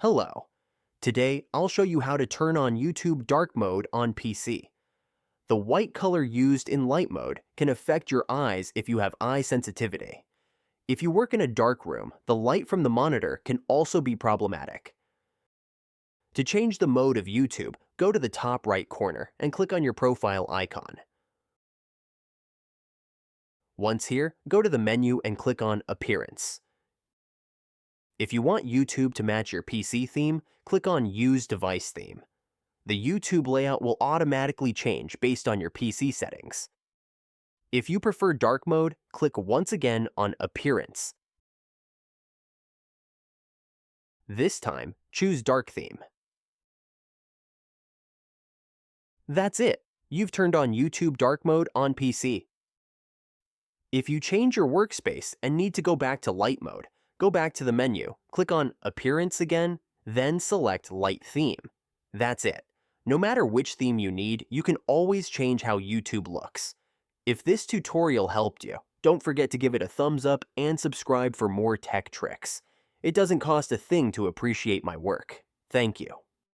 Hello. Today, I'll show you how to turn on YouTube dark mode on PC. The white color used in light mode can affect your eyes if you have eye sensitivity. If you work in a dark room, the light from the monitor can also be problematic. To change the mode of YouTube, go to the top right corner and click on your profile icon. Once here, go to the menu and click on Appearance. If you want YouTube to match your PC theme, click on Use Device Theme. The YouTube layout will automatically change based on your PC settings. If you prefer dark mode, click once again on Appearance. This time, choose Dark Theme. That's it. You've turned on YouTube dark mode on PC. If you change your workspace and need to go back to light mode, go back to the menu, click on Appearance again, then select Light Theme. That's it. No matter which theme you need, you can always change how YouTube looks. If this tutorial helped you, don't forget to give it a thumbs up and subscribe for more tech tricks. It doesn't cost a thing to appreciate my work. Thank you.